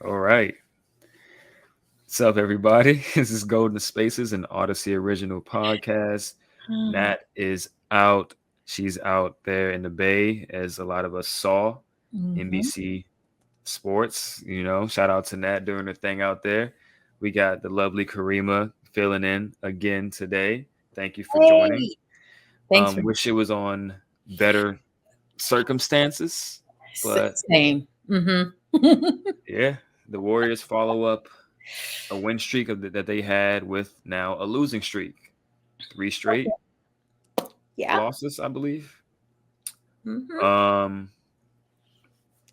All right. What's up, everybody? This is Golden Spaces, an Odyssey original podcast. Nat is out. She's out there in the Bay, as a lot of us saw. Mm-hmm. NBC Sports, shout out to Nat doing her thing out there. We got the lovely Kariemah filling in again today. Thank you for joining. Hey, thanks for Wish it was on better circumstances, but same. Mm-hmm. yeah, the Warriors follow up a win streak that they had with now a losing streak. Three straight Yeah. losses, I believe. Mm-hmm. Um,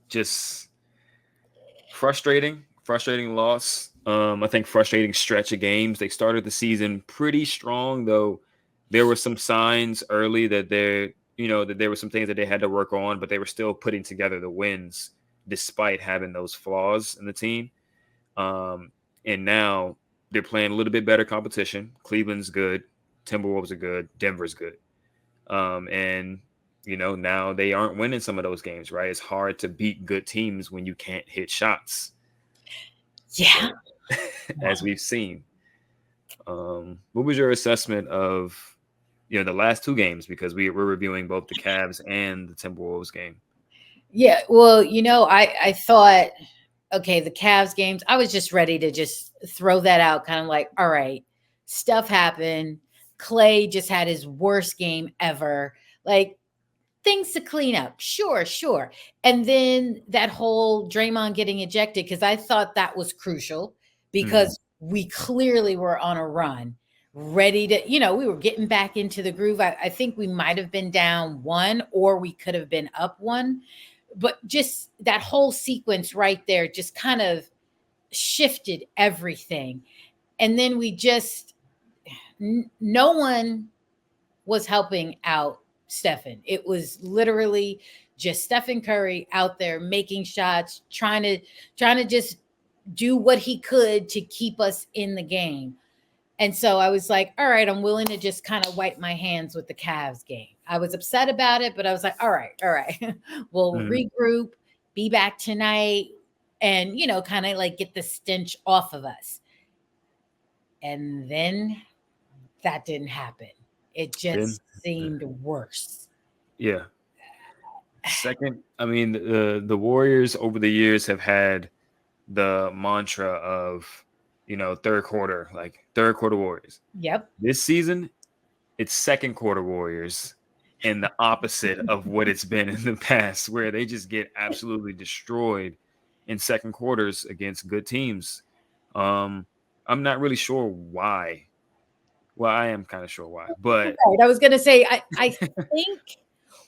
just frustrating loss. I think frustrating stretch of games. They started the season pretty strong, though. There were some signs early that that there were some things that they had to work on, but they were still putting together the wins despite having those flaws in the team. Um, and now they're playing a little bit better competition. Cleveland's good, Timberwolves are good, Denver's good. And now they aren't winning some of those games, right? It's hard to beat good teams when you can't hit shots. Yeah. So, as we've seen, what was your assessment of the last two games? Because we're reviewing both the Cavs and the Timberwolves game. Yeah. Well, I thought, okay, the Cavs games, I was just ready to just throw that out, kind of like, all right, stuff happened. Klay just had his worst game ever. Like, things to clean up. Sure, sure. And then that whole Draymond getting ejected, because I thought that was crucial Mm-hmm. because we clearly were on a run, ready to, we were getting back into the groove. I think we might have been down one or we could have been up one. But just that whole sequence right there just kind of shifted everything. And then we just, no one was helping out Stephen. It was literally just Stephen Curry out there making shots, trying to just do what he could to keep us in the game. And so I was like, all right, I'm willing to just kind of wipe my hands with the Cavs game. I was upset about it, but I was like, all right, we'll Mm-hmm. regroup, be back tonight, and kind of like get the stench off of us. And then that didn't happen. It Then, just seemed worse. yeah. Second, I mean, the Warriors over the years have had the mantra of, third quarter Warriors. Yep. This season, it's second quarter Warriors, and the opposite of what it's been in the past, where they just get absolutely destroyed in second quarters against good teams. Um, I'm not really sure why. Well, I am kind of sure why, but Right. I was going to say, I think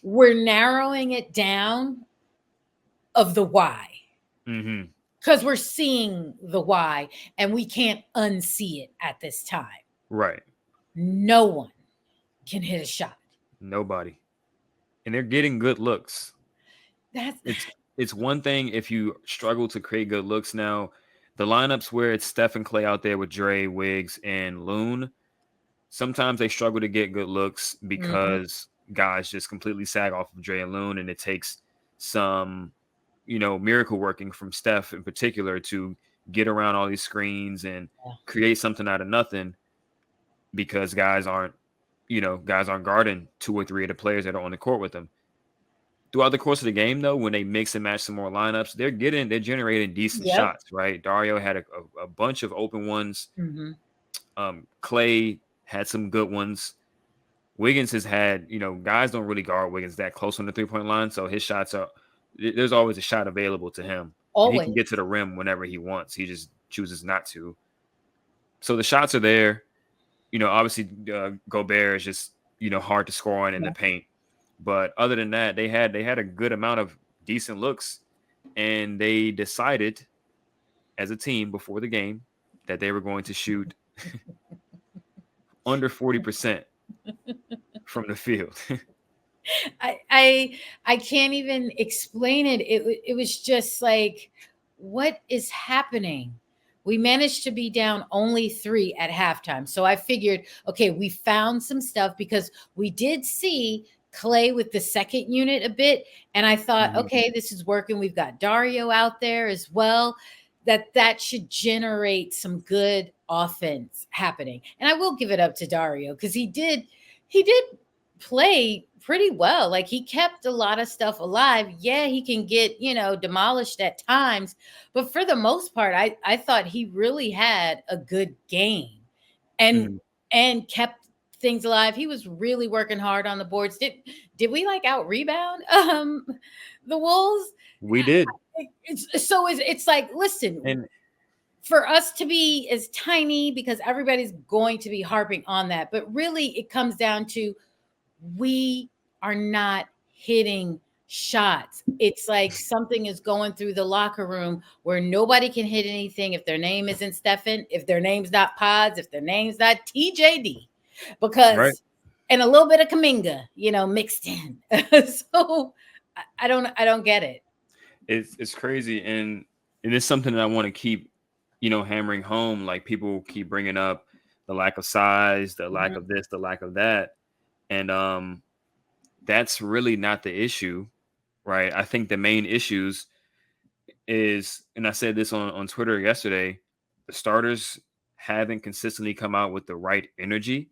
we're narrowing it down of the why hmm because we're seeing the why and we can't unsee it at this time. right, No one can hit a shot. nobody, and they're getting good looks. That's It's one thing if you struggle to create good looks. Now, the lineups where it's Steph and Klay out there with Dre, Wiggs, and Loon, sometimes they struggle to get good looks Mhm. because guys just completely sag off of Dre and Loon, and it takes some, miracle working from Steph in particular to get around all these screens and create something out of nothing because guys aren't guarding two or three of the players that are on the court with them. Throughout the course of the game, though, when they mix and match some more lineups, they're generating decent Yep. shots, right? Dario had a bunch of open ones. Mhm. Klay had some good ones. Wiggins has had, guys don't really guard Wiggins that close on the 3-point line, so his shots there's always a shot available to him, and he can get to Always. the rim whenever he wants. He just chooses not to. So the shots are there. Obviously, Gobert is just hard to score on in the Yeah. paint. But other than that, they had a good amount of decent looks, and they decided as a team before the game that they were going to shoot under 40% from the field. I I I can't even explain it. It was just like, what is happening? We managed to be down only 3 at halftime. So I figured, okay, we found some stuff because we did see Klay with the second unit a bit. And I thought, Mhm. okay, this is working. We've got Dario out there as well. that should generate some good offense happening. And I will give it up to Dario because he did play pretty well. Like he kept a lot of stuff alive. Yeah, he can get, demolished at times, but for the most part, I thought he really had a good game and Mhm. and kept things alive. He was really working hard on the boards. Did we like out rebound the Wolves? We did. It's like, listen, And for us to be as tiny, because everybody's going to be harping on that, but really it comes down to we are not hitting shots. It's like something is going through the locker room where nobody can hit anything if their name isn't Stefan, if their name's not Pods, if their name's not TJD, right, because and a little bit of Kaminga, mixed in. So I don't get it. it's crazy, and it's something that I want to keep, hammering home. Like people keep bringing up the lack of size, the lack Mhm. of this, the lack of that, and that's really not the issue, right? I think the main issues is, and I said this on Twitter yesterday, the starters haven't consistently come out with the right energy.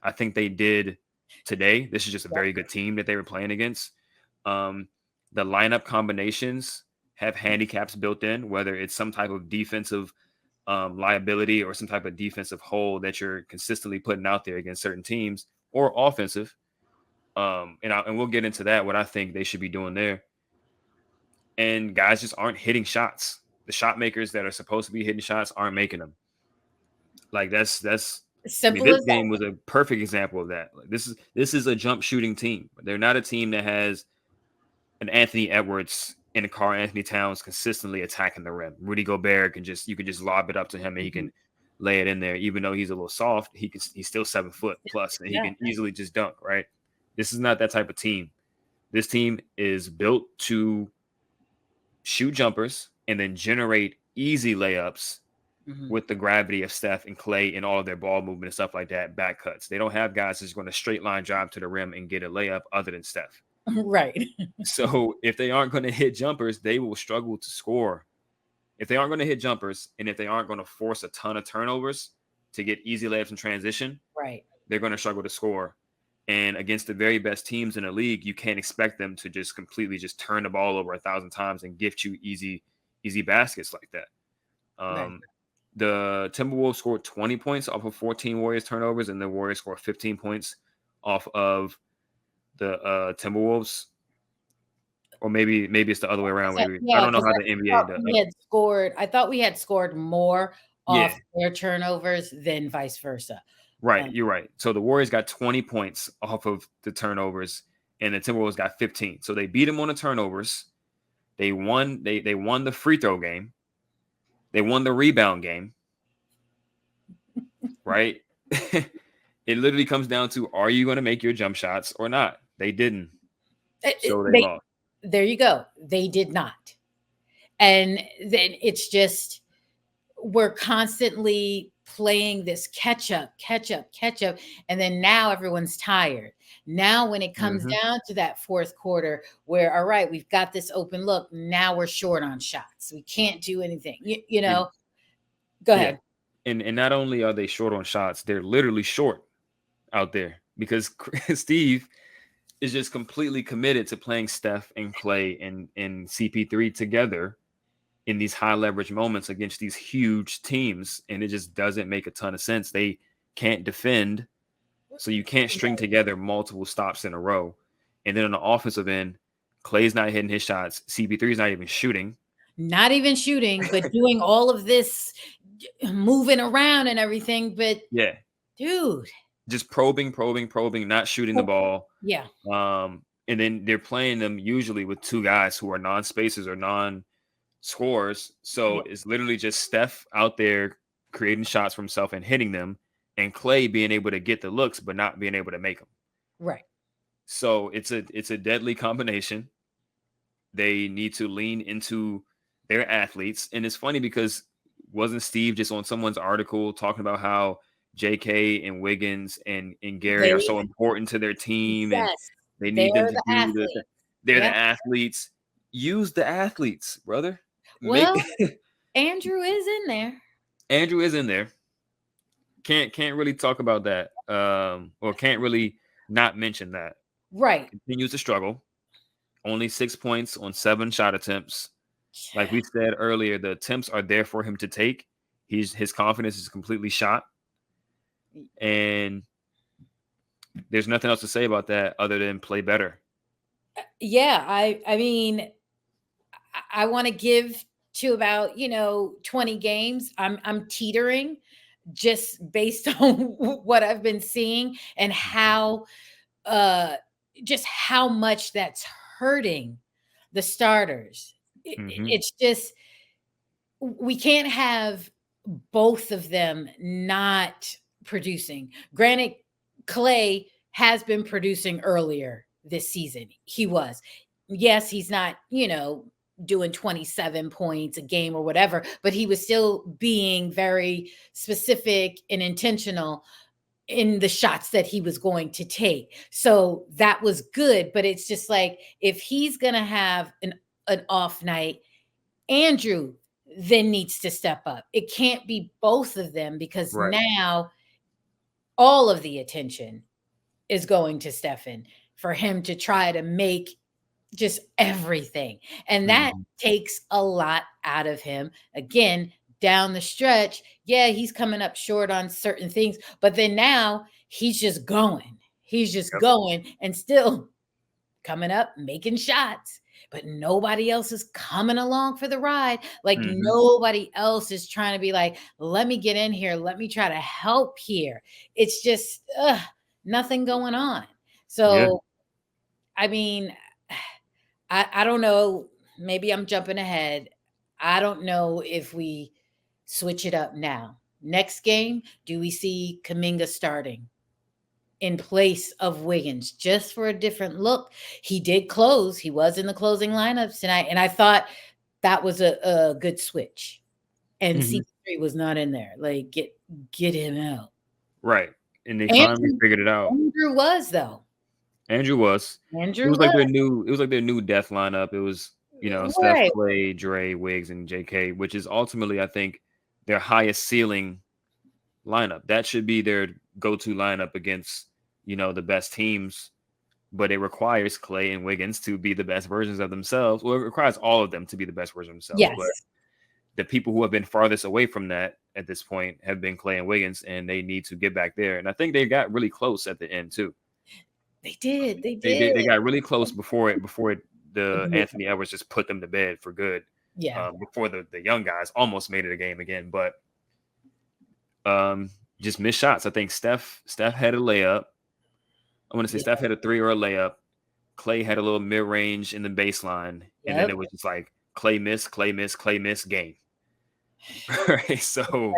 I think they did today. This is just a Yep. very good team that they were playing against. Um, the lineup combinations have handicaps built in, whether it's some type of defensive liability or some type of defensive hole that you're consistently putting out there against certain teams, or offensive. And we'll get into that. What I think they should be doing there, and guys just aren't hitting shots. The shot makers that are supposed to be hitting shots aren't making them. Like that's. I mean, Simple this as game was a perfect example of that. Like this is a jump shooting team. They're not a team that has an Anthony Edwards and a Karl Anthony Towns consistently attacking the rim. Rudy Gobert you can just lob it up to him and he that. can lay it in there. Even though he's a little soft, he's still 7 foot plus and he Yeah. can easily just dunk. Right. This is not that type of team. This team is built to shoot jumpers and then generate easy layups Mhm. with the gravity of Steph and Klay and all of their ball movement and stuff like that, back cuts. They don't have guys that's going to straight line drive to the rim and get a layup other than Steph. Right. So if they aren't going to hit jumpers, they will struggle to score. If they aren't going to hit jumpers and if they aren't going to force a ton of turnovers to get easy layups in transition, Right. they're going to struggle to score. And against the very best teams in the league, you can't expect them to just completely just turn the ball over 1,000 times and gift you easy baskets like that. Right. The Timberwolves scored 20 points off of 14 Warriors turnovers, and the Warriors scored 15 points off of the Timberwolves. Or maybe it's the other way around. I Yeah, don't know because how I the NBA thought does. we had scored more Yeah, off their turnovers than vice versa. right. Um, You're right. So the Warriors got 20 points off of the turnovers, and the Timberwolves got 15. So they beat them on the turnovers. They won. They won the free throw game. They won the rebound game. Right. It literally comes down to, are you going to make your jump shots or not? They didn't. So they they lost. there you go. They did not. And then it's just we're constantly playing this catch up, catch up, catch up, and then now everyone's tired. Now when it comes Hmm. down to that fourth quarter where all right, we've got this open look, now we're short on shots. We can't do anything. And Go yeah, ahead. and not only are they short on shots, they're literally short out there because Steve is just completely committed to playing Steph and Klay and CP3 together in these high leverage moments against these huge teams, and it just doesn't make a ton of sense. They can't defend, so you can't string together multiple stops in a row. And then on the offensive end, Clay's not hitting his shots. CP3 is not even shooting. Not even shooting, but doing all of this moving around and everything. But Yeah, dude, just probing, not shooting the ball. yeah, And then they're playing them usually with two guys who are non-spacers or non-scorers. So yeah, it's literally just Steph out there creating shots for himself and hitting them, and Klay being able to get the looks but not being able to make them. right. So it's a deadly combination. They need to lean into their athletes. And it's funny because wasn't Steve just on someone's article talking about how JK and Wiggins and Gary are They so important to their team and Yes, they they're need them to the do athlete. they're Yeah. the athletes. Use the athletes, brother. Make Well, Andrew is in there. Andrew is in there. Can't really talk about that. Or can't really not mention that. Right. Continues to struggle. Only 6 points on 7 shot attempts. Like we said earlier, the attempts are there for him to take. His confidence is completely shot, and there's nothing else to say about that other than play better. Yeah, I mean, I want to give to about, 20 games. I'm teetering just based on what I've been seeing and how uh just how much that's hurting the starters. Hmm. It's just we can't have both of them not producing. Granted, Klay has been producing earlier this season. He was. Yes, he's not, doing 27 points a game or whatever, but he was still being very specific and intentional in the shots that he was going to take. So that was good, but it's just like if he's going to have an off night, Andrew then needs to step up. It can't be both of them because Right. now all of the attention is going to Stefan for him to try to make just everything. And that Hmm. takes a lot out of him. Again, down the stretch, yeah, he's coming up short on certain things, but then now he's just going. He's just Yep. going and still coming up, making shots, but nobody else is coming along for the ride. Like Hmm. nobody else is trying to be like, let me get in here. Let me try to help here. It's just nothing going on. Yeah. So, I mean, I don't know. Maybe I'm jumping ahead. I don't know if we switch it up now. Next game, do we see Kaminga starting in place of Wiggins just for a different look? He did close. He was in the closing lineups tonight, and I thought that was a good switch. And Hmm. CP3 was not in there. Like get him out. Right. And they finally Andrew, figured it out. Andrew was though. Andrew was. It Andrew was like was their new. It was like their new death lineup. It was Steph, right. Clay, Dre, Wiggs, and J.K., which is ultimately I think their highest ceiling lineup. That should be their go-to lineup against the best teams. But it requires Clay and Wiggins to be the best versions of themselves. Well, it requires all of them to be the best version of themselves. But Yes, the people who have been farthest away from that at this point have been Clay and Wiggins, and they need to get back there. And I think they got really close at the end too. they did. They They did. they got really close before the Anthony Edwards just put them to bed for good. Yeah. Before the young guys almost made it a game again, but um, just missed shots. I think Steph had a layup. I want to say Yeah. Steph had a three or a layup. Clay had a little mid range in the baseline, and then Yep. it was just like Clay miss, Clay miss, Clay miss game. Right. So,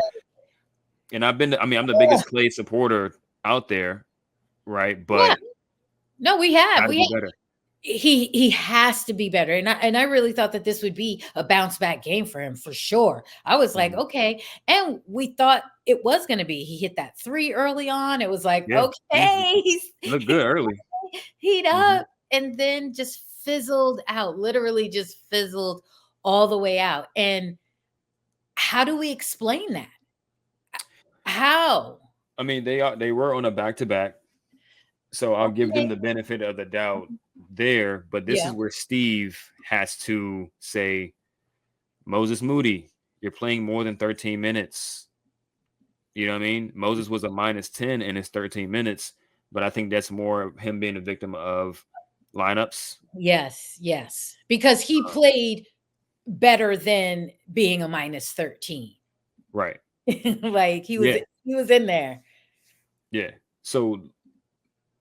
and I'm the Yeah. biggest Clay supporter out there, right? Yeah. But No, we have. got to We be have. better. He has to be better. And I really thought that this would be a bounce back game for him for sure. I was like, Mhm. okay. And we thought it was going to be. He hit that 3 early on. It was like, Yeah, okay, he looked good early. heat Hmm. up. And then just fizzled out, literally just fizzled all the way out. And how do we explain that? How? I mean, they were on a back to back, so I'll give them Okay. the benefit of the doubt there. But this Yeah. is where Steve has to say, Moses Moody, you're playing more than 13 minutes. You know what I mean? Moses was a -10 in his 13 minutes, but I think that's more of him being a victim of lineups. Yes. Yes. Because he Uh, played better than being a minus 13. right. Like Yeah. he was in there. Yeah. So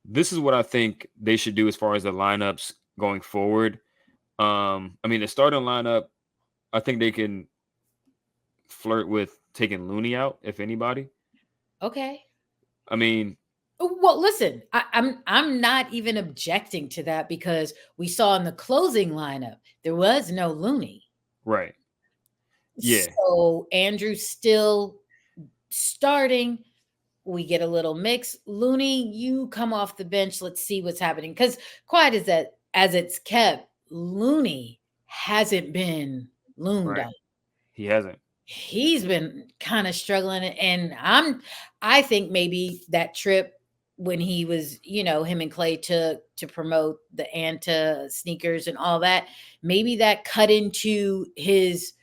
this is what I think they should do as far as the lineups going forward. I mean, the starting lineup, I think they can flirt with taking Looney out, if anybody. Okay. I mean, Well, listen, I'm not even objecting to that because we saw in the closing lineup there was no Looney. right. Yeah. So Andrew's still starting. We get a little mix. Looney, you come off the bench. Let's see what's happening. Because quiet as it's kept, Looney hasn't been looned Right. on. He hasn't. He's been kind of struggling, and I think maybe that trip when he was, him and Clay took to promote the Anta sneakers and all that, maybe that cut into his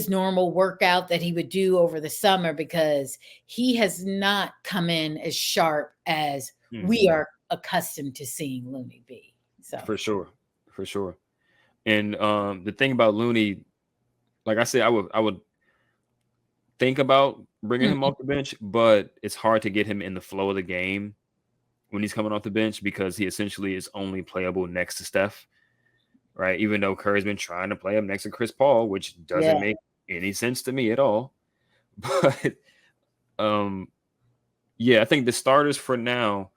normal workout that he would do over the summer, because he has not come in as sharp as we Hmm. are accustomed to seeing Looney be. So, For sure, for sure. And the thing about Looney, like I said, I would think about bringing him mhm, off the bench, but it's hard to get him in the flow of the game when he's coming off the bench because he essentially is only playable next to Steph, right? Even though Curry's been trying to play him next to Chris Paul, which yeah, doesn't make any sense to me at all. But um, yeah, I think the starters for now,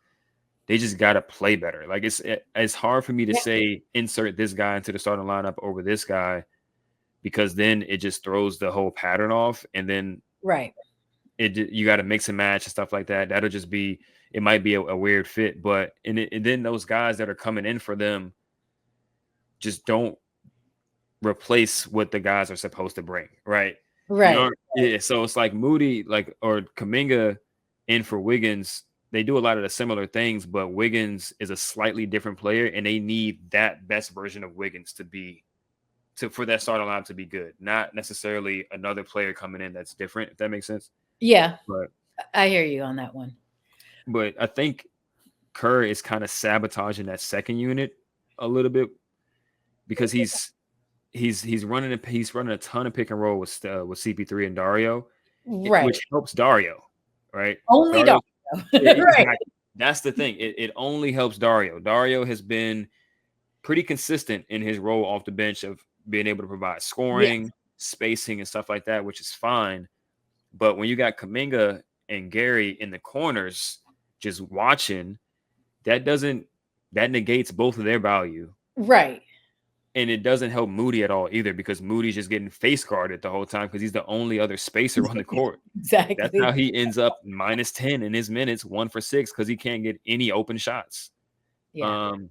they just got to play better. Like it's hard for me to yeah, say insert this guy into the starting lineup over this guy because then it just throws the whole pattern off, and then right, you got to mix and match and stuff like that. That'll just be it might be a weird fit, but and then those guys that are coming in for them just don't replace what the guys are supposed to bring, right? You right, know, yeah. So it's like Moody, like or Kaminga in for Wiggins. They do a lot of the similar things, but Wiggins is a slightly different player, and they need that best version of Wiggins to be for that starting line to be good, not necessarily another player coming in that's different. If that makes sense, yeah. but I hear you on that one. I think Kerr is kind of sabotaging that second unit a little bit because he's running a ton of pick and roll with CP3 and Dario, Right, which helps Dario, right? only Dario, dog. Right, exactly. That's the thing. It only helps Dario. Dario has been pretty consistent in his role off the bench of being able to provide yeah, scoring, spacing, and stuff like that, which is fine. But when you got Kaminga and Gary in the corners just watching, that doesn't that negates both of their value. right. And it doesn't help Moody at all either because Moody's just getting face guarded the whole time because he's the only other spacer on the court. That's how Exactly. he ends up minus 10 in his minutes, 1 for 6, because he can't get any open shots. Yeah. Um,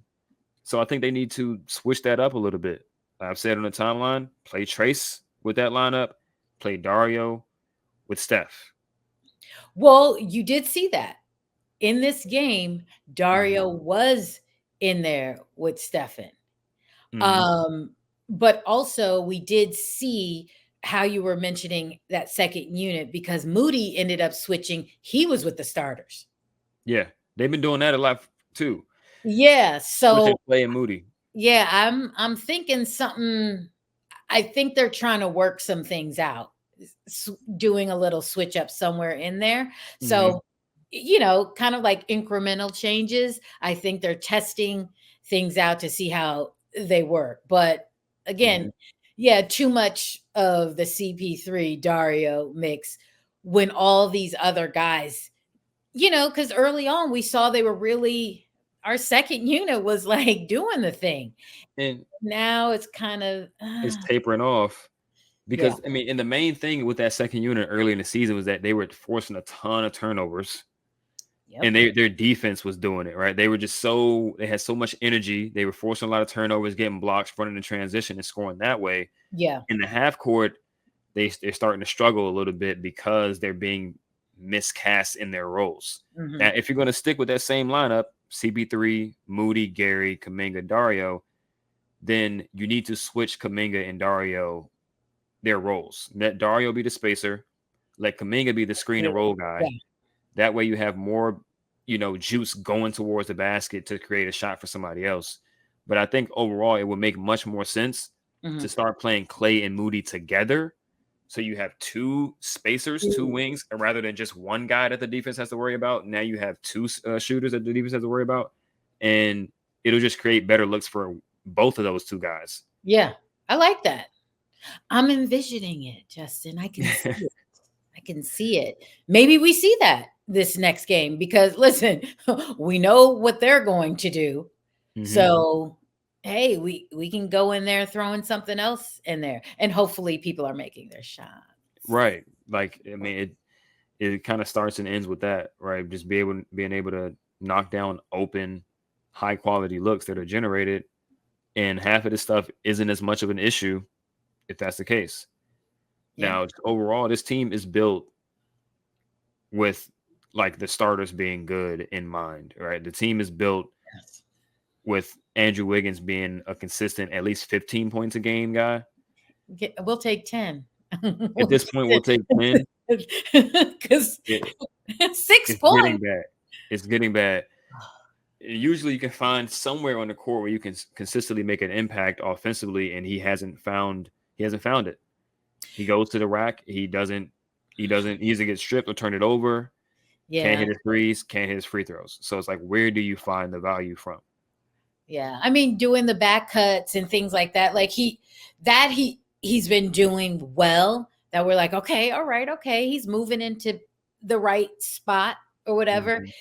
so I think they need to switch that up a little bit. I've said on the timeline, play Trace with that lineup, play Dario with Steph. Well, you did see that in this game. Hmm. Dario was in there with Stefan. Hmm. Um, but also we did see how you were mentioning that second unit, because Moody ended up switching. He was with the starters. Yeah, they've been doing that a lot too, Yeah. switching So Klay and Moody. yeah, I'm thinking something. I think they're trying to work some things out, doing a little switch up somewhere in there. Hmm. So, kind of like incremental changes. I think they're testing things out to see how they work. But Hmm. again, yeah, too much of the CP3 Dario mix when all these other guys, because early on we saw they were really, our second unit was like doing the thing. And Now it's kind of, it's tapering off. yeah, Because I mean, and the main thing with that second unit early in the season was that they were forcing a ton of turnovers, yep, and their defense was doing it right. They were just they had so much energy. They were forcing a lot of turnovers, getting blocks, running in transition, and scoring that way. yeah, In the half court, they're starting to struggle a little bit because they're being miscast in their roles. Now, mhm, if you're going to stick with that same lineup, CB3, Moody, Gary, Kaminga, Dario, then you need to switch Kaminga and Dario their roles. Let Dario be the spacer. Let Kaminga be the screen yeah, and roll yeah, guy. That way you have more, juice going towards the basket to create a shot for somebody else. But I think overall it would make much more sense to mhm. start playing Klay and Moody together. So you have two spacers, two Ooh, wings, rather than just one guy that the defense has to worry about. Now you have two shooters that the defense has to worry about, and it'll just create better looks for both of those two guys. yeah, I like that. I'm envisioning it, Justin. I can see it. I can see it. Maybe we see that this next game, because listen, we know what they're going to do. Hmm. So, hey, we can go in there throwing something else in there, and hopefully people are making their shots. Right. Like I mean, it kind of starts and ends with that, right? Just being able to knock down open, high quality looks that are generated, and half of this stuff isn't as much of an issue if that's the case. Yeah. Now, overall, this team is built with like the starters being good in mind, right? The team is built Yes. with Andrew Wiggins being a consistent at least 15 points a game guy. We'll take 10. At We'll this point, we'll take 10. because It, 6 it's getting points. bad. It's getting bad. Usually, you can find somewhere on the court where you can consistently make an impact offensively, and he hasn't found it. He goes to the rack. He either get stripped or turn it over. Can't Yeah. hit his threes. Can't hit his free throws. So it's like, where do you find the value from? Yeah. I mean, doing the back cuts and things like that. Like he's been doing well that we're like, okay, all right, okay. He's moving into the right spot or whatever. Mhm,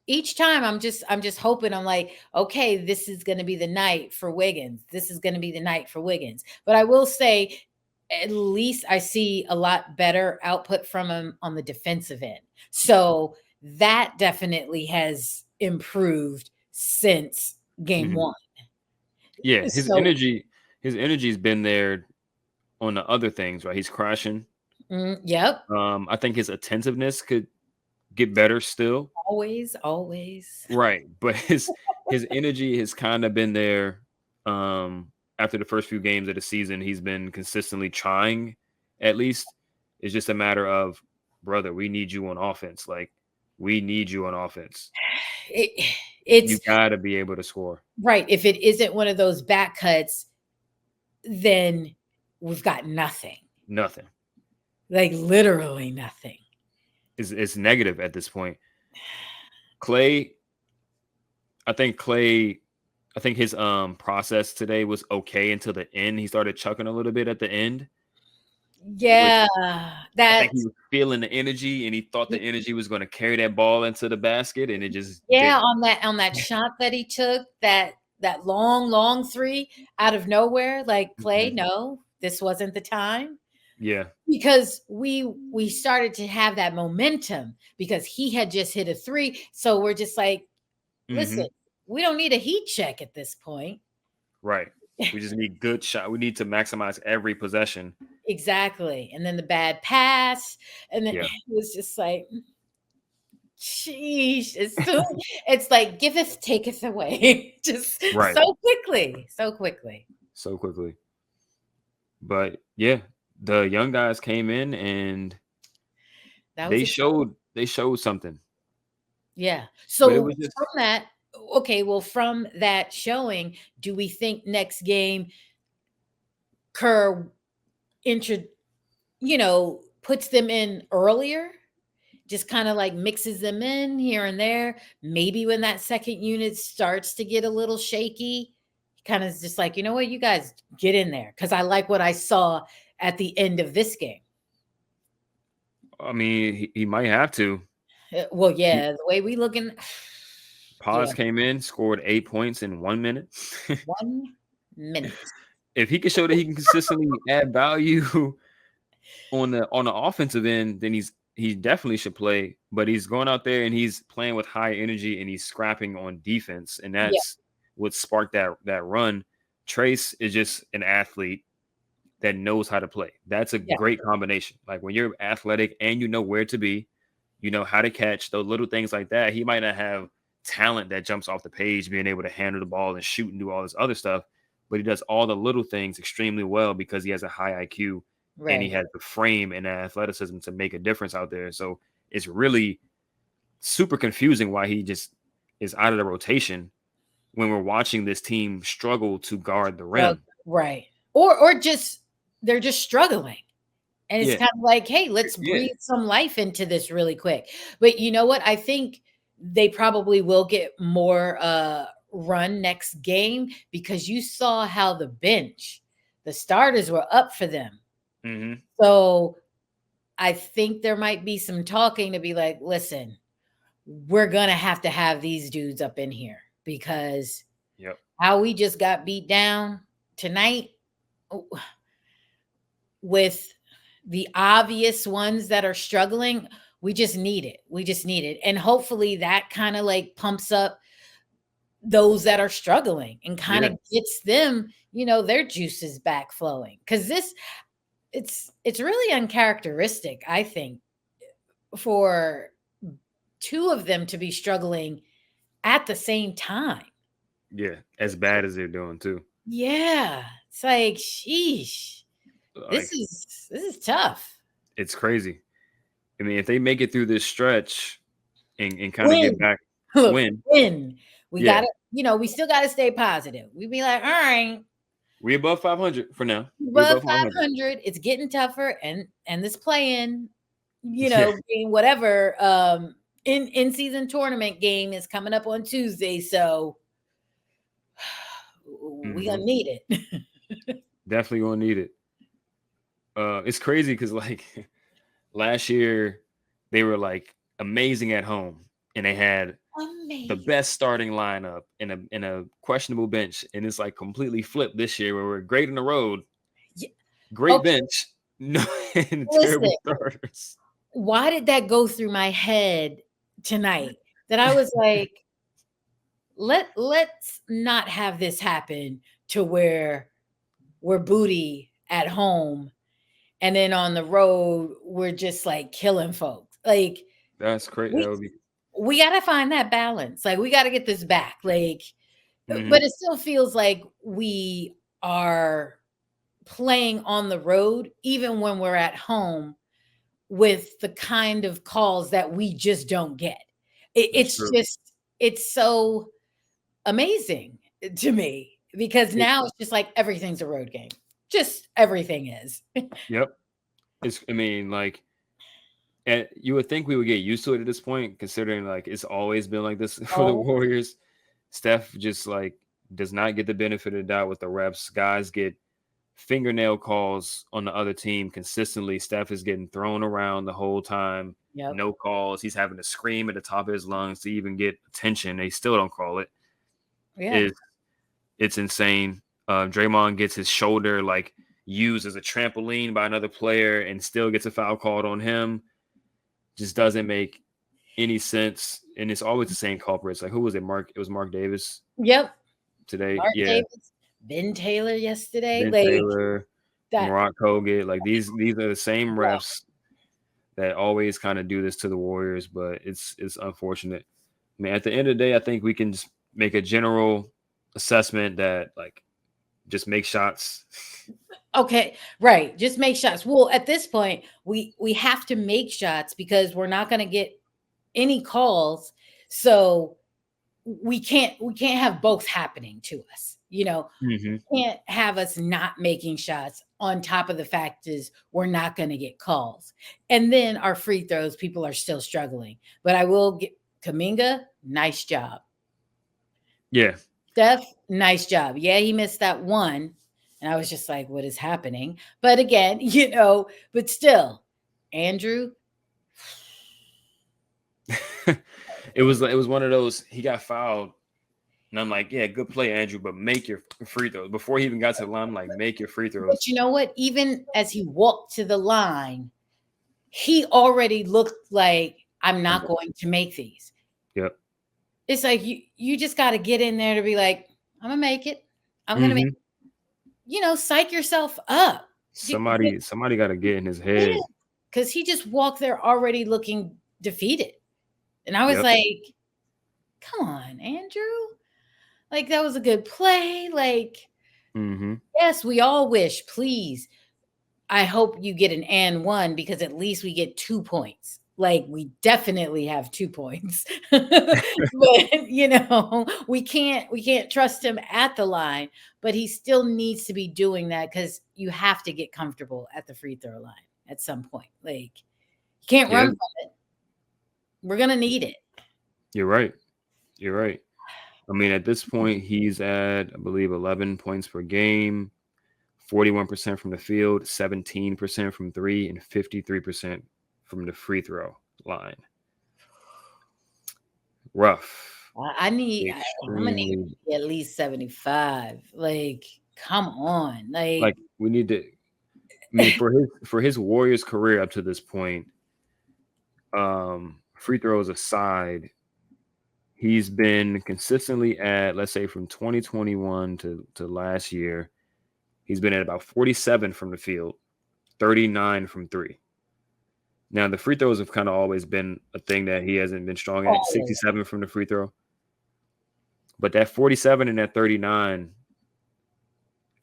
Each time I'm just hoping, I'm like, okay, this is going to be the night for Wiggins. This is going to be the night for Wiggins. But I will say, at least I see a lot better output from him on the defensive end. So that definitely has improved since game mhm. one. Yeah, his So energy, his energy's been there on the other things, right? He's crashing. yep. I think his attentiveness could get better still. Always, always. Right, but his energy has kind of been there. After the first few games of the season, he's been consistently trying. At least it's just a matter of, brother, we need you on offense. Like, we need you on offense. It, You it's got to be able to score. right. If it isn't one of those back cuts, then we've got nothing. Nothing. Like literally nothing. It's negative at this point. Klay, I think Klay, I think his process today was okay until the end. He started chucking a little bit at the end, which Yeah, I think he that's was feeling the energy and he thought the energy was going to carry that ball into the basket and it just yeah, didn't. on that shot that he took, that long three out of nowhere, like, Klay, Mhm. no, this wasn't the time. Yeah. Because we started to have that momentum because he had just hit a three. So we're just like, listen, Hmm. we don't need a heat check at this point. Right. We just need good shot. We need to maximize every possession. Exactly. And then the bad pass. And then Yeah. it was just like, sheesh. It's like giveth, taketh away. Just Right. so quickly. So quickly. So quickly. But yeah, the young guys came in and That was they a showed something. yeah. But it So was just from that, okay, well, from that showing, do we think next game Kerr intro puts them in earlier, just kind of like mixes them in here and there. Maybe when that second unit starts to get a little shaky, kind of just like, you know what, you guys get in there. Cause I like what I saw at the end of this game. I mean, he might have to. Well, He yeah, the way we looking, yeah, Paz came in, scored 8 points in 1 minute. 1 minute. If he can show that he can consistently add value on the offensive end, then he definitely should play. But he's going out there and he's playing with high energy and he's scrapping on defense, and Yeah, that's what sparked that run. Trace is just an athlete that knows how to play. That's a yeah, great combination. Like when you're athletic and you know where to be, you know how to catch those little things like that. He might not have talent that jumps off the page, being able to handle the ball and shoot and do all this other stuff, but he does all the little things extremely well because he has a high IQ and he right. has the frame and the athleticism to make a difference out there. So it's really super confusing why he just is out of the rotation when we're watching this team struggle to guard the Well, rim. right. Or just they're just struggling. And it's Yeah, kind of like, hey, let's yeah. breathe some life into this really quick. But you know what? I think they probably will get more run next game because you saw how the bench, the starters were up for them. Hmm. So I think there might be some talking to be like, listen, we're going to have these dudes up in here because Yep. how we just got beat down tonight with the obvious ones that are struggling, we just need it. We just need it. And hopefully that kind of like pumps up those that are struggling and kind Yeah. of gets them, their juices back flowing. Cause it's really uncharacteristic, I think, for two of them to be struggling at the same time. Yeah, as bad as they're doing too. Yeah, it's like, sheesh, Like this is tough. it's crazy. I mean, if they make it through this stretch and kind of get Win, back, look, win. win. We Yeah, gotta, we still gotta stay positive. We be like, all right, we above 500 for now. We above above 500. 500, it's getting tougher, and this playing, Yeah. being whatever, in season tournament game is coming up on Tuesday, so we Hmm. gonna need it. Definitely gonna need it. It's crazy because like last year they were like amazing at home and they had the Amazing. best starting lineup in a questionable bench, and it's like completely flipped this year where we're great on the road, Yeah, great okay, bench, no and listen, terrible starters. why did that go through my head tonight? That I was like, let's not have this happen to where we're booty at home and then on the road we're just like killing folks. Like, That's crazy. we That would be. we got to find that balance. Like, we got to get this back. Like, but Hmm. it still feels like we are playing on the road even when we're at home with the kind of calls that we just don't get. That's It's true. just, it's so amazing to me because It, now it's just like everything's a road game. Just everything is. yep. It's. I mean, like, and you would think we would get used to it at this point, considering like it's always been like this for the Oh, Warriors. Steph just like does not get the benefit of the doubt with the reps. Guys get fingernail calls on the other team consistently. Steph is getting thrown around the whole time. yep. No calls. He's having to scream at the top of his lungs to even get attention. They still don't call it. Yeah. It's insane. Draymond gets his shoulder like used as a trampoline by another player and still gets a foul called on him. Just doesn't make any sense. And it's always the same culprits. Like who was it? Mark. It was Mark Davis Yep. today. Mark Yeah, Davis, Ben Taylor yesterday. Ben Like Taylor, that. Marat Kogut. Like these are the same Yeah. refs that always kind of do this to the Warriors. But it's unfortunate. I mean, at the end of the day, I think we can just make a general assessment that like just make shots. Okay, right. Just make shots. Well, at this point, we have to make shots because we're not going to get any calls. So we can't have both happening to us. Hmm. Can't have us not making shots on top of the fact is we're not going to get calls. And then our free throws, people are still struggling. But I will get Kaminga, nice job. Yeah. Steph, nice job. Yeah, he missed that one. And I was just like, what is happening? But again, but still, Andrew, It was one of those. He got fouled, and I'm like, yeah, good play, Andrew, but make your free throws before he even got to the line. I'm like, make your free but throws. you know what? Even as he walked to the line, he already looked like, I'm I'm not done. going to make these. Yep. It's like you just got to get in there to be like, I'm gonna make it. I'm gonna make, Hmm. psych yourself up. Somebody got to get in his head. Because he just walked there already looking defeated. And I was Yep. like, come on, Andrew. Like, that was a good play. Like, Hmm. yes, we all wish, please. I hope you get an and one because at least we get 2 points. Like, we definitely have 2 points. But we can't trust him at the line, but he still needs to be doing that because you have to get comfortable at the free throw line at some point. Like, you can't Yeah, run from it. We're gonna need it. you're right. You're right. I mean, at this point, he's at I believe 11 points per game, 41% from the field, 17% from three, and 53% from the free throw line. Rough. I'm gonna need Extremely. at least 75. Like, come on. Like, Like we need to. I mean, for his Warriors career up to this point, free throws aside, he's been consistently at, let's say, from 2021 to last year, he's been at about 47 from the field, 39 from three. Now, the free throws have kind of always been a thing that he hasn't been strong at, Always. 67 from the free throw. But that 47 and that 39,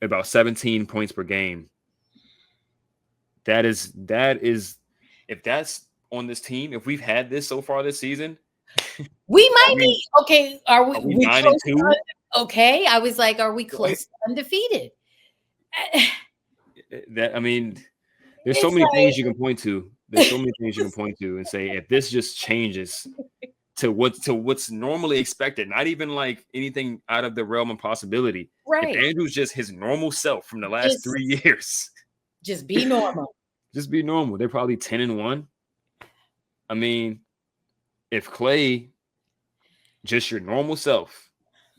about 17 points per game. That is if that's on this team, if we've had this so far this season, We are might we be okay. Are are we we 9 and close 2? okay? I was like, are we Like, close to undefeated? that I mean, there's so It's many like things you can point to. There's so many things you can point to and say if this just changes to what's normally expected, not even like anything out of the realm of possibility. If right. Andrew's just his normal self from the last Just 3 years, just be normal. just be normal. They're probably 10-1. I mean, if Klay just your normal self,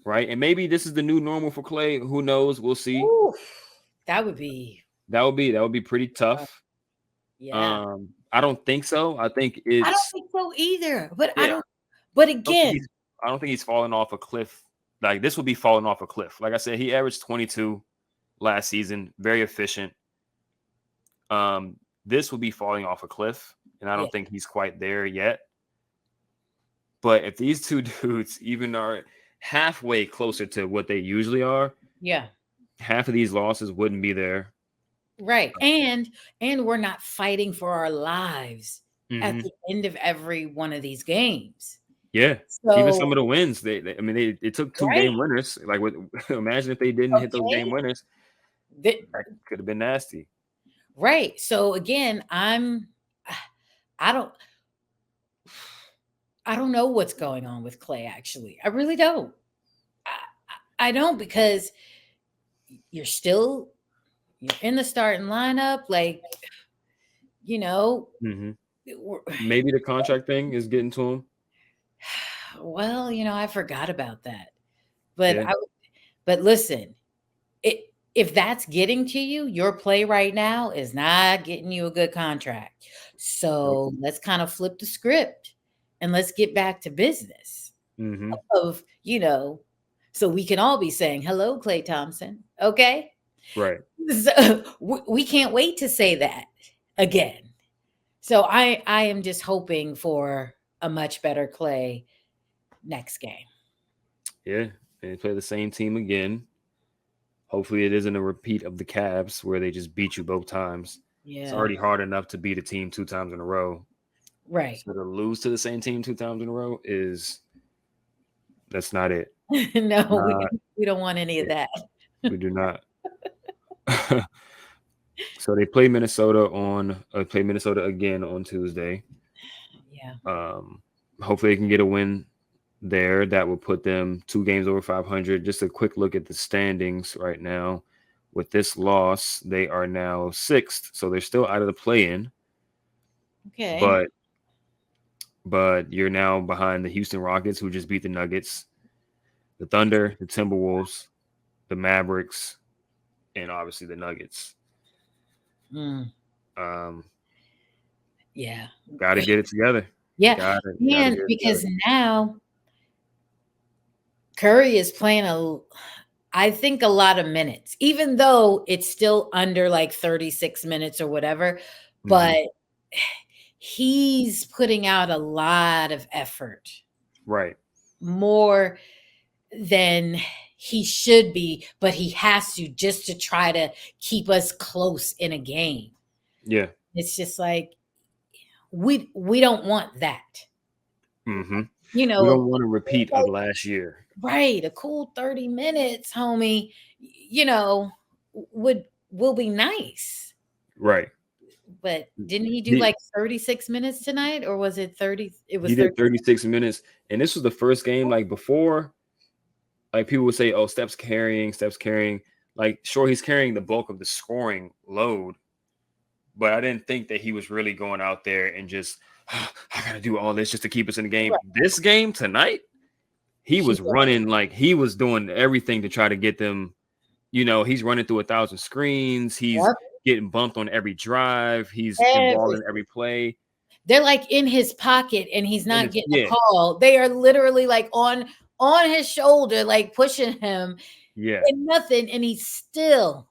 right? And maybe this is the new normal for Klay. Who knows? We'll see. Oof, that would be That would be pretty rough. tough. Yeah. I don't think so. I think I don't it's think so either. But I yeah. don't but I don't think again, he's I don't think he's falling off a cliff. Like this would be falling off a cliff. Like I said, he averaged 22 last season, very efficient. This would be falling off a cliff, and I yeah, don't think he's quite there yet. But if these two dudes even are halfway closer to what they usually are, yeah. half of these losses wouldn't be there. Right. And we're not fighting for our lives at Hmm. the end of every one of these games. Yeah. Even some So, of the wins, I mean, they took two right. game winners. Like, imagine if they didn't hit those game Okay. winners, That, that could have been nasty. right. So again, I don't I don't know what's going on with Klay actually. I really don't. I don't because you're still you're in the starting lineup like, you know, Hmm. we're, Maybe the contract thing is getting to him. well, I forgot about that. But Yeah. but listen, if that's getting to you, your play right now is not getting you a good contract. Nope. So let's kind of flip the script and let's get back to business Hmm. of, so we can all be saying, hello, Klay Thompson. Okay. Right. So we can't wait to say that again. So I am just hoping for a much better Klay next game. Yeah. And they play the same team again. Hopefully, it isn't a repeat of the Cavs where they just beat you both times. It's Yeah. already hard enough to beat a team 2 times in a row. Right. So to lose to the same team 2 times in a row is that's not it. No, Not we don't want any of it. that. We do not. So they play Minnesota again on Tuesday. Yeah. Um, hopefully they can get a win there. That will put them 2 games over 500. Just a quick look at the standings right now. With this loss, they are now sixth, so they're still out of the play-in. Okay. But you're now behind the Houston Rockets, who just beat the Nuggets, the Thunder, the Timberwolves, the Mavericks, and obviously the Nuggets. Mm, Um, yeah. got to get it together. Yeah. Got to And get it together. because now Curry is playing I think a lot of minutes, even though it's still under like 36 minutes or whatever, Hmm. but he's putting out a lot of effort, Right. more than he should be, but he has to just to try to keep us close in a game. Yeah. It's just like we don't want that. Hmm. You We know, don't want a repeat of last year. right, a cool 30 minutes, homie, you know, will be nice. Right. But didn't he do He like 36 minutes tonight or was it 30? It was he 30. did 36 minutes, and this was the first game. Like before, like people would say, "Oh, Steph's carrying." Like, sure, he's carrying the bulk of the scoring load, but I didn't think that he was really going out there and just, I got to do all this just to keep us in the game. Right. This game tonight, he He was running like he was doing everything to try to get them. He's running through 1,000 screens. He's Yep. getting bumped on every drive. He's involved Every in every play. they're like in his pocket and he's And not it's getting a yeah, call. They are literally like on his shoulder, like pushing him yeah. and nothing, and he's still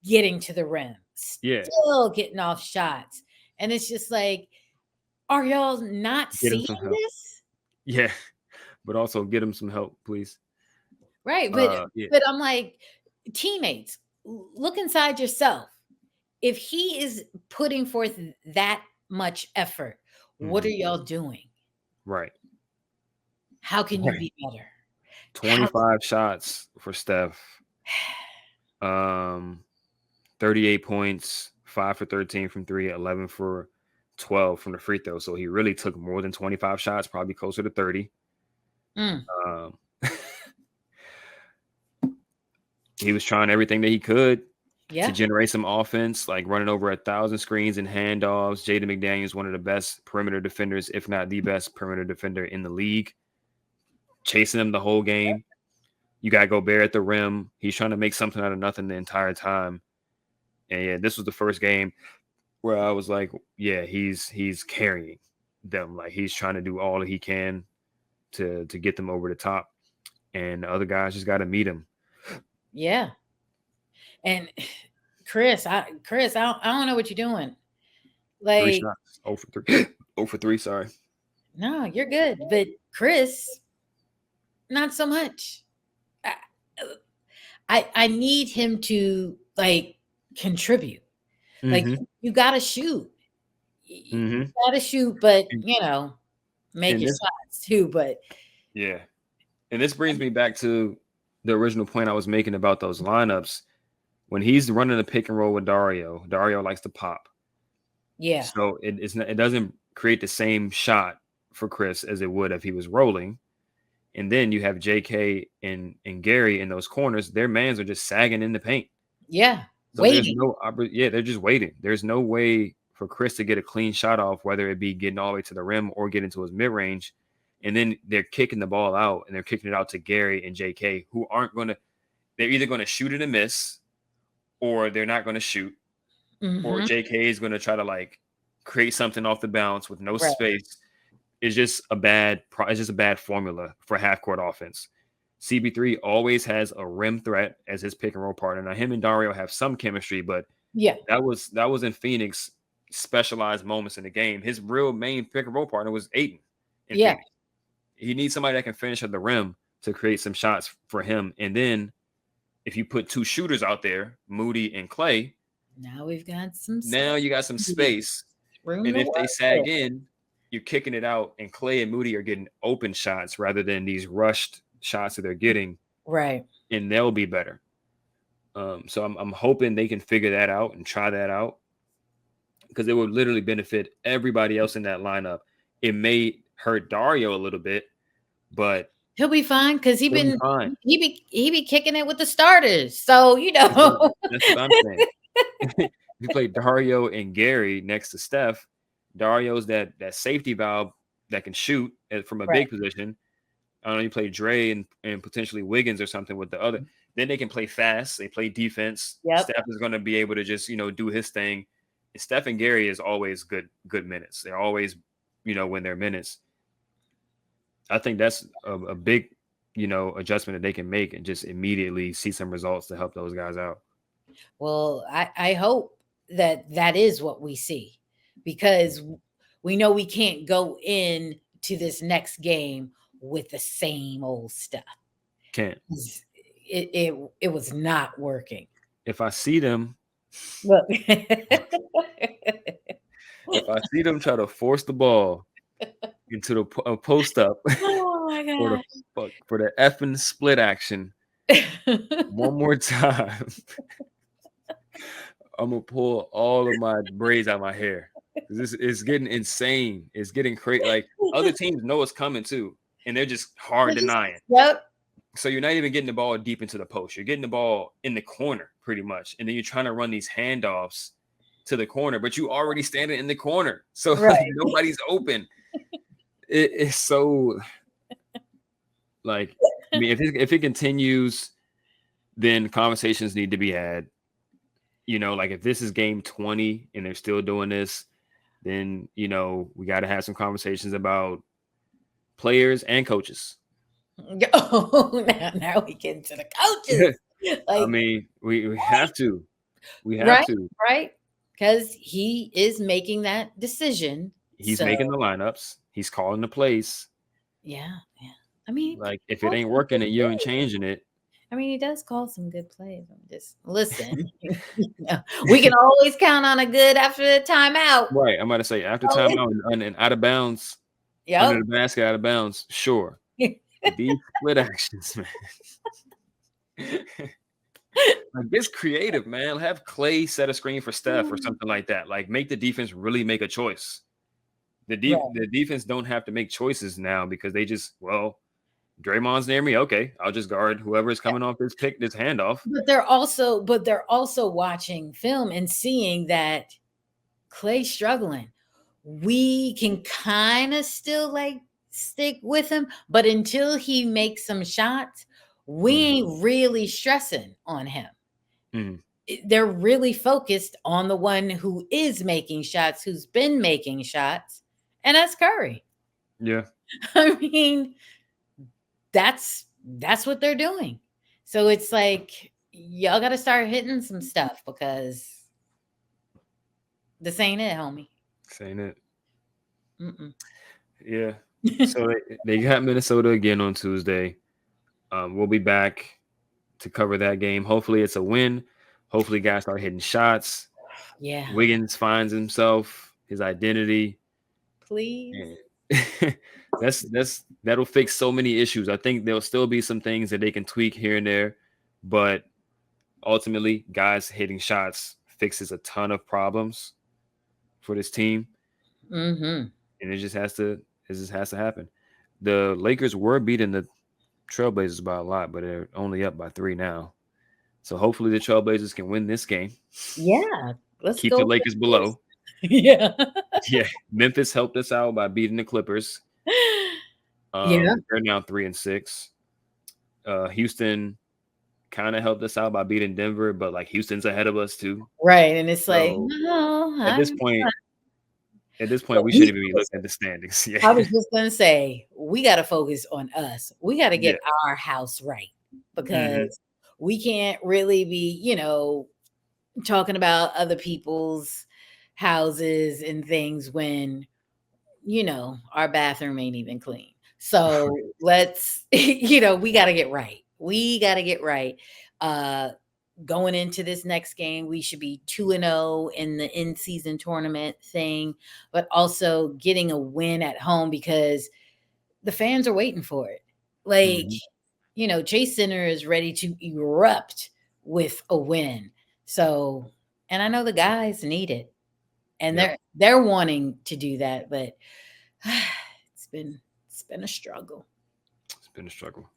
getting to the rim. Yeah, still getting off shots. And it's just like, are y'all not get him seeing some help. this? Yeah, but also get him some help, please. Right. Yeah. But I'm like, teammates, look inside yourself. If he is putting forth that much effort, what are Hmm. y'all doing? Right. How can you Right. be better? How 25 shots for Steph. Um, 38 points, 5 for 13 from three, 11 for 12 from the free throw. So he really took more than 25 shots, probably closer to 30. Mm, Um, he was trying everything that he could to yeah, generate some offense, like running over 1,000 screens and handoffs. Jaden McDaniels, one of the best perimeter defenders, if not the best perimeter defender in the league, chasing him the whole game. You got Gobert at the rim. He's trying to make something out of nothing the entire time. And yeah, this was the first game where I was like, yeah, he's carrying them. Like he's trying to do all that he can to get them over the top. And the other guys just got to meet him. yeah. And Chris, I don't know what you're doing. Three Like, shots. 0 for 3. 0 for 3, sorry. no, you're good. But Chris, not so much. I, I need him to like contribute. Like Mm-hmm. you gotta shoot. You Mm-hmm. gotta shoot, but And, make and your this, shots too. But yeah. And this brings me back to the original point I was making about those lineups. When he's running a pick and roll with Dario likes to pop. yeah, So it doesn't create the same shot for Chris as it would if he was rolling. And then you have JK and Gary in those corners. Their mans are just sagging in the paint. yeah, So there's waiting. no yeah, they're just waiting. There's no way for Chris to get a clean shot off, whether it be getting all the way to the rim or getting to his mid range. And then they're kicking the ball out and they're kicking it out to Gary and JK, who aren't gonna they're either gonna shoot it and miss, or they're not gonna shoot, or Hmm. JK is gonna try to like create something off the bounce with no Right. space. It's just a bad formula for half court offense. CB3 always has a rim threat as his pick and roll partner. Now him and Dario have some chemistry, but Yeah. that was in Phoenix specialized moments in the game. His real main pick and roll partner was Aiton in Yeah. Phoenix. He needs somebody that can finish at the rim to create some shots for him. And then if you put two shooters out there, Moody and Klay, Now we've got some now you got some space. room And to if they work sag with. in, you're kicking it out, and Klay and Moody are getting open shots rather than these rushed shots that they're getting, Right. and they'll be better. So I'm hoping they can figure that out and try that out because it would literally benefit everybody else in that lineup. It may hurt Dario a little bit, but He'll be fine because he'll be fine. he be kicking it with the starters. So That's what I'm saying. If you play Dario and Gary next to Steph, Dario's that safety valve that can shoot from a Right. big position. I don't know, you play Dre and potentially Wiggins or something with the other. Then they can play fast. They play defense. Yep. Steph is going to be able to just do his thing. And Steph and Gary is always good minutes. They're always win their minutes. I think that's a big adjustment that they can make and just immediately see some results to help those guys out. Well, I hope that that is what we see because we know we can't go in to this next game with the same old stuff. Can't. 'Cause it was not working. If I see them, Look. if I see them try to force the ball into the post up Oh my for the gosh. for the effing split action one more time, I'm gonna pull all of my braids out of my hair. This is getting insane. It's getting crazy. Like other teams know it's coming too, and they're just hard denying. Yep. So you're not even getting the ball deep into the post. You're getting the ball in the corner pretty much, and then you're trying to run these handoffs to the corner, but you already standing in the corner, so like Right. nobody's open. It's so like I mean, if it continues, then conversations need to be had. Like if this is game 20 and they're still doing this, then we got to have some conversations about players and coaches. Oh, now we get into the coaches. I Like, mean, we have to. We have Right, to. right. Because he is making that decision. He's So, making the lineups. He's calling the plays. yeah, yeah. I mean, he Like if it calls ain't some working good and you ain't plays. changing it, I mean, he does call some good plays. I'm just listen. We can always count on a good after the timeout. right? I'm about to say after Oh, timeout and out of bounds, under yep. the basket, out of bounds, sure. But these split actions, man. Like it's creative, man. Have Klay set a screen for Steph or something like that. Like make the defense really make a choice. Right. The defense don't have to make choices now because they just Draymond's near me. Okay, I'll just guard whoever's coming off this handoff. But they're also watching film and seeing that Clay's struggling. We can kind of still like stick with him, but until he makes some shots, we Mhm, ain't really stressing on him. mhm. They're really focused on the one who is making shots, who's been making shots, and that's Curry. Yeah, I mean, that's what they're doing. So it's like y'all got to start hitting some stuff because this ain't it, homie. saying it. Mm-mm. Yeah. So they got Minnesota again on Tuesday. We'll be back to cover that game. Hopefully, it's a win. Hopefully, guys start hitting shots. Yeah, Wiggins finds himself, his identity, please. and that'll fix so many issues. I think there'll still be some things that they can tweak here and there, but ultimately, guys hitting shots fixes a ton of problems for this team, Mm-hmm. and it just has to happen. The Lakers were beating the Trailblazers by a lot, but they're only up by 3 now. So hopefully the Trailblazers can win this game, Yeah, let's keep the go. Lakers below. Yeah. Yeah, Memphis helped us out by beating the Clippers. Yeah. They're now 3-6. Houston kind of helped us out by beating Denver, but like Houston's ahead of us too. Right. And it's like, So no, at this I'm point, at this but point, we we shouldn't even be looking at the standings. Yeah, I was just gonna say, we gotta focus on us. We gotta yeah, get our house right hmm because we can't really be, talking about other people's houses and things when, our bathroom ain't even clean. So let's, we gotta get right. We gotta get right. Uh Going into this next game, we should be 2-0 in the in-season tournament thing, but also getting a win at home because the fans are waiting for it. Like, hmm Chase Center is ready to erupt with a win. So, and I know the guys need it, and Yep, they're wanting to do that, but it's been it's been a struggle. it's been a struggle.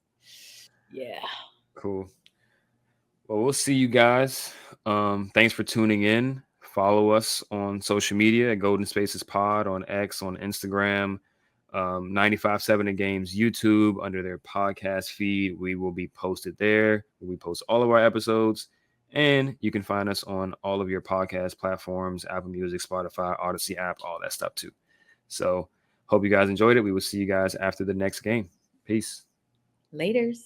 Yeah. Cool. Well, we'll see you guys. Thanks for tuning in. Follow us on social media at Golden Spaces Pod on X, on Instagram, 95.7 The Games YouTube under their podcast feed. We will be posted there. We post all of our episodes, and you can find us on all of your podcast platforms: Apple Music, Spotify, Odyssey app, all that stuff too. So, hope you guys enjoyed it. We will see you guys after the next game. Peace. Laters.